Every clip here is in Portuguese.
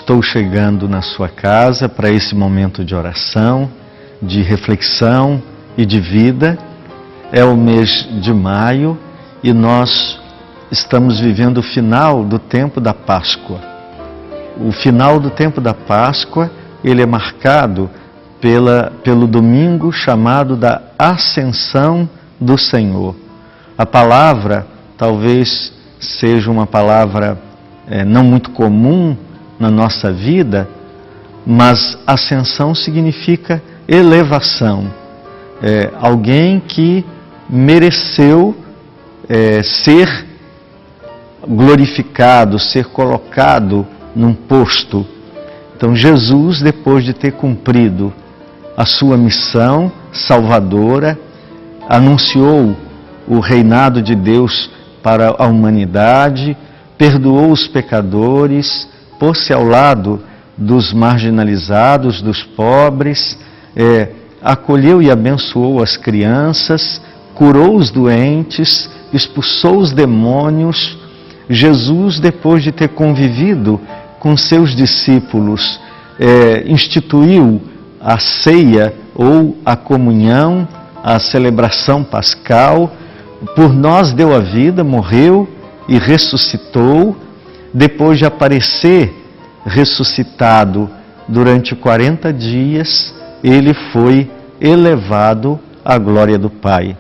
estou chegando na sua casa para esse momento de oração, de reflexão e de vida. É o mês de maio e nós estamos vivendo o final do tempo da Páscoa. O final do tempo da Páscoa, ele é marcado pelo domingo chamado da Ascensão do Senhor. A palavra talvez seja uma palavra não muito comum na nossa vida, mas ascensão significa elevação. Alguém que mereceu ser glorificado, ser colocado num posto. Então Jesus, depois de ter cumprido a sua missão salvadora, anunciou o reinado de Deus para a humanidade, perdoou os pecadores, pôs-se ao lado dos marginalizados, dos pobres, acolheu e abençoou as crianças, curou os doentes, expulsou os demônios. Jesus, depois de ter convivido com seus discípulos, instituiu a ceia ou a comunhão, a celebração pascal. Por nós deu a vida, morreu e ressuscitou. Depois de aparecer ressuscitado durante 40 dias, ele foi elevado à glória do Pai.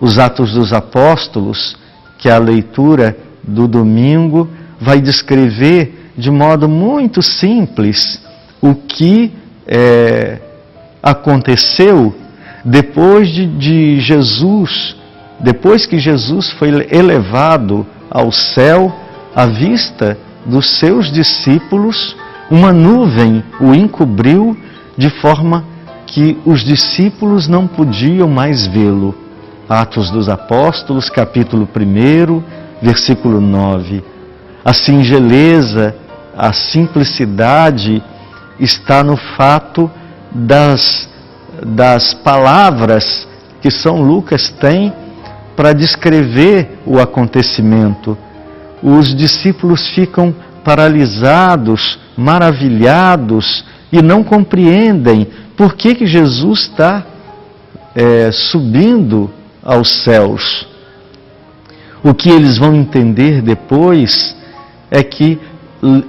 Os Atos dos Apóstolos, que é a leitura do domingo, vai descrever de modo muito simples o que aconteceu depois de Jesus, depois que Jesus foi elevado ao céu, à vista dos seus discípulos, uma nuvem o encobriu de forma que os discípulos não podiam mais vê-lo. Atos dos Apóstolos, capítulo 1, versículo 9. A singeleza, a simplicidade está no fato das palavras que São Lucas tem para descrever o acontecimento. Os discípulos ficam paralisados, maravilhados e não compreendem por que Jesus está subindo aos céus. O que eles vão entender depois é que,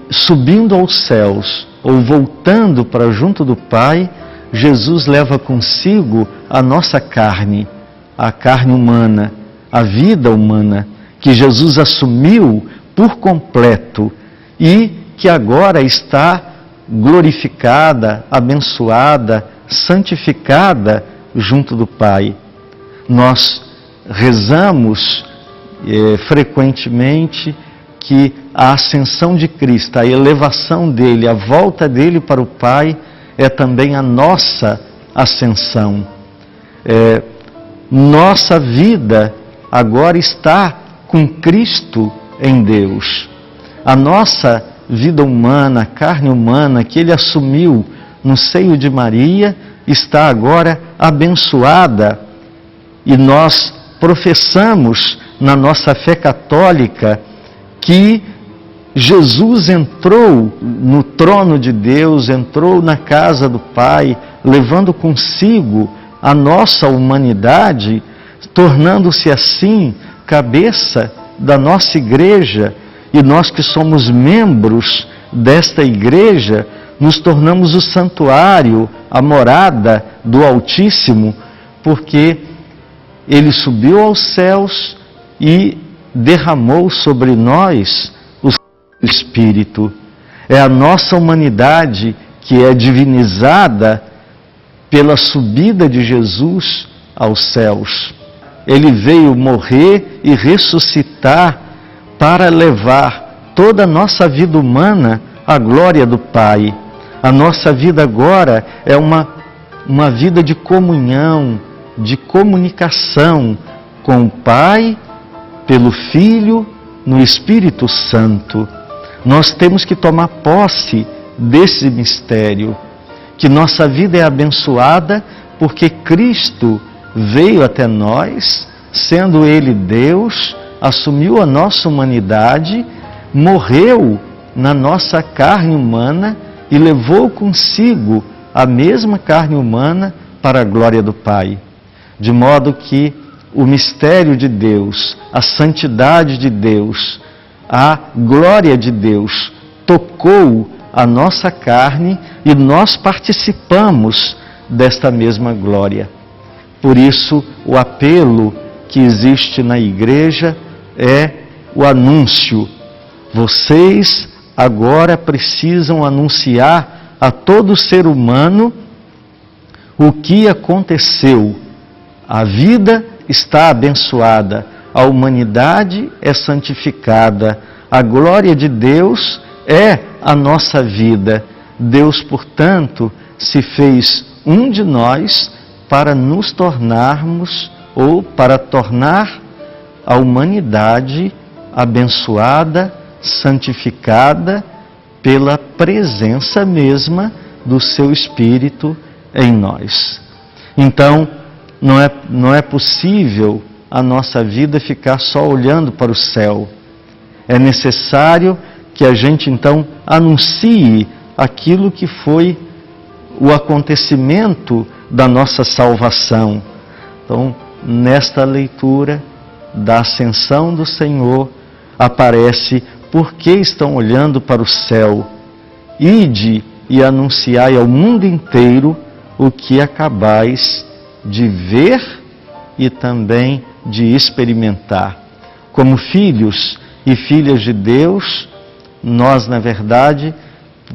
subindo aos céus ou voltando para junto do Pai, Jesus leva consigo a nossa carne, a carne humana, a vida humana, que Jesus assumiu por completo e que agora está glorificada, abençoada, santificada junto do Pai. Nós rezamos frequentemente que a ascensão de Cristo, a elevação dele, a volta dele para o Pai é também a nossa ascensão. Nossa vida agora está com Cristo em Deus. A nossa vida humana, a carne humana que ele assumiu no seio de Maria, está agora abençoada. E nós professamos na nossa fé católica que Jesus entrou no trono de Deus, entrou na casa do Pai, levando consigo a nossa humanidade, tornando-se assim cabeça da nossa igreja, e nós que somos membros desta igreja, nos tornamos o santuário, a morada do Altíssimo, porque ele subiu aos céus e derramou sobre nós o seu Espírito. É a nossa humanidade que é divinizada pela subida de Jesus aos céus. Ele veio morrer e ressuscitar para levar toda a nossa vida humana à glória do Pai. A nossa vida agora é uma vida de comunhão, de comunicação com o Pai, pelo Filho, no Espírito Santo. Nós temos que tomar posse desse mistério, que nossa vida é abençoada porque Cristo veio até nós, sendo Ele Deus, assumiu a nossa humanidade, morreu na nossa carne humana e levou consigo a mesma carne humana para a glória do Pai. De modo que o mistério de Deus, a santidade de Deus, a glória de Deus tocou a nossa carne e nós participamos desta mesma glória. Por isso, o apelo que existe na igreja é o anúncio. Vocês agora precisam anunciar a todo ser humano o que aconteceu. A vida está abençoada, a humanidade é santificada, a glória de Deus é a nossa vida. Deus, portanto, se fez um de nós para nos tornarmos, ou para tornar a humanidade abençoada, santificada pela presença mesma do seu Espírito em nós. Então, não é possível a nossa vida ficar só olhando para o céu. É necessário que a gente então anuncie aquilo que foi o acontecimento da nossa salvação. Então, nesta leitura da ascensão do Senhor, aparece: por que estão olhando para o céu? Ide e anunciai ao mundo inteiro o que acabais de ver e também de experimentar. Como filhos e filhas de Deus, nós, na verdade,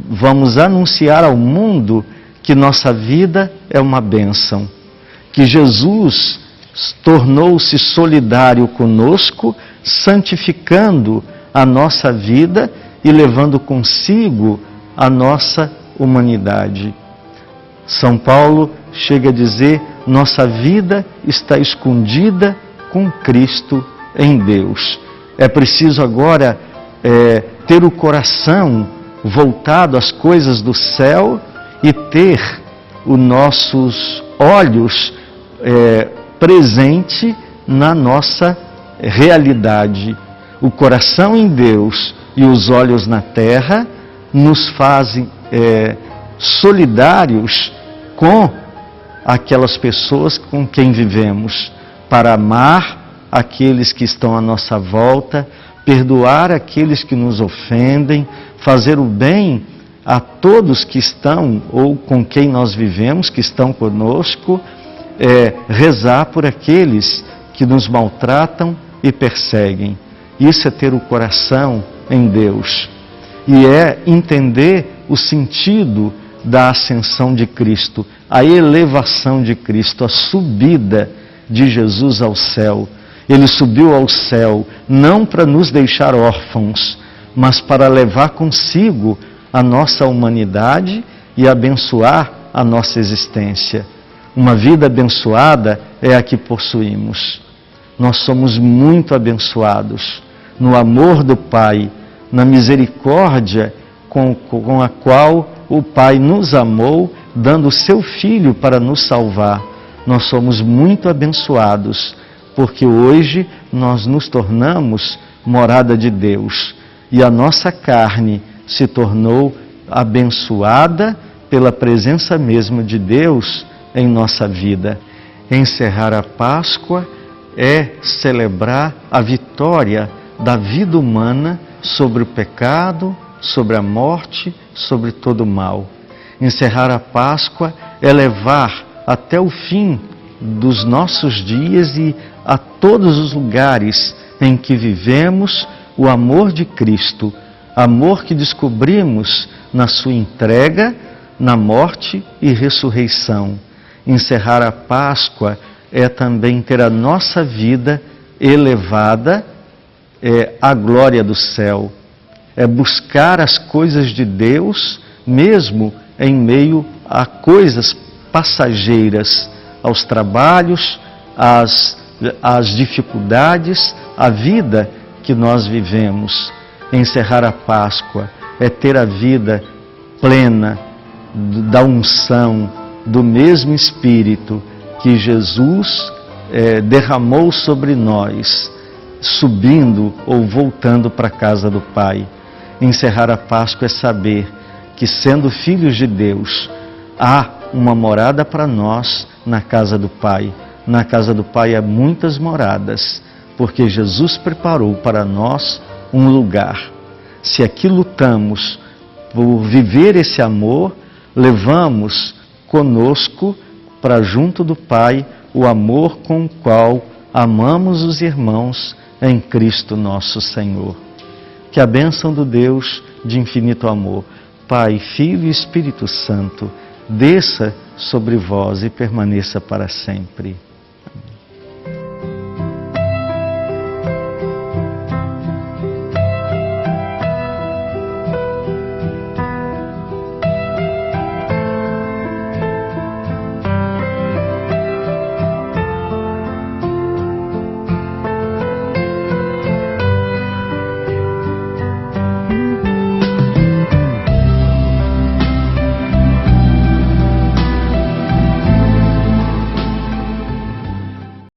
vamos anunciar ao mundo que nossa vida é uma bênção, que Jesus tornou-se solidário conosco, santificando a nossa vida e levando consigo a nossa humanidade. São Paulo chega a dizer: nossa vida está escondida com Cristo em Deus. É preciso agora ter o coração voltado às coisas do céu e ter os nossos olhos presente na nossa realidade. O coração em Deus e os olhos na terra nos fazem solidários com aquelas pessoas com quem vivemos, para amar aqueles que estão à nossa volta, perdoar aqueles que nos ofendem, fazer o bem a todos que estão ou com quem nós vivemos, que estão conosco, rezar por aqueles que nos maltratam e perseguem. Isso é ter o coração em Deus e é entender o sentido da ascensão de Cristo, a elevação de Cristo, a subida de Jesus ao céu. Ele subiu ao céu não para nos deixar órfãos, mas para levar consigo a nossa humanidade e abençoar a nossa existência. Uma vida abençoada é a que possuímos. Nós somos muito abençoados no amor do Pai, na misericórdia com a qual o Pai nos amou, dando o seu Filho para nos salvar. Nós somos muito abençoados, porque hoje nós nos tornamos morada de Deus e a nossa carne se tornou abençoada pela presença mesma de Deus em nossa vida. Encerrar a Páscoa é celebrar a vitória da vida humana sobre o pecado, sobre a morte, sobre todo o mal. Encerrar a Páscoa é levar até o fim dos nossos dias e a todos os lugares em que vivemos o amor de Cristo, amor que descobrimos na sua entrega, na morte e ressurreição. Encerrar a Páscoa é também ter a nossa vida elevada à glória do céu. É buscar as coisas de Deus, mesmo em meio a coisas passageiras, aos trabalhos, às dificuldades, à vida que nós vivemos. Encerrar a Páscoa é ter a vida plena da unção, do mesmo Espírito que Jesus derramou sobre nós, subindo ou voltando para a casa do Pai. Encerrar a Páscoa é saber que, sendo filhos de Deus, há uma morada para nós na casa do Pai. Na casa do Pai há muitas moradas, porque Jesus preparou para nós um lugar. Se aqui lutamos por viver esse amor, levamos conosco para junto do Pai o amor com o qual amamos os irmãos em Cristo nosso Senhor. Que a bênção do Deus de infinito amor, Pai, Filho e Espírito Santo, desça sobre vós e permaneça para sempre.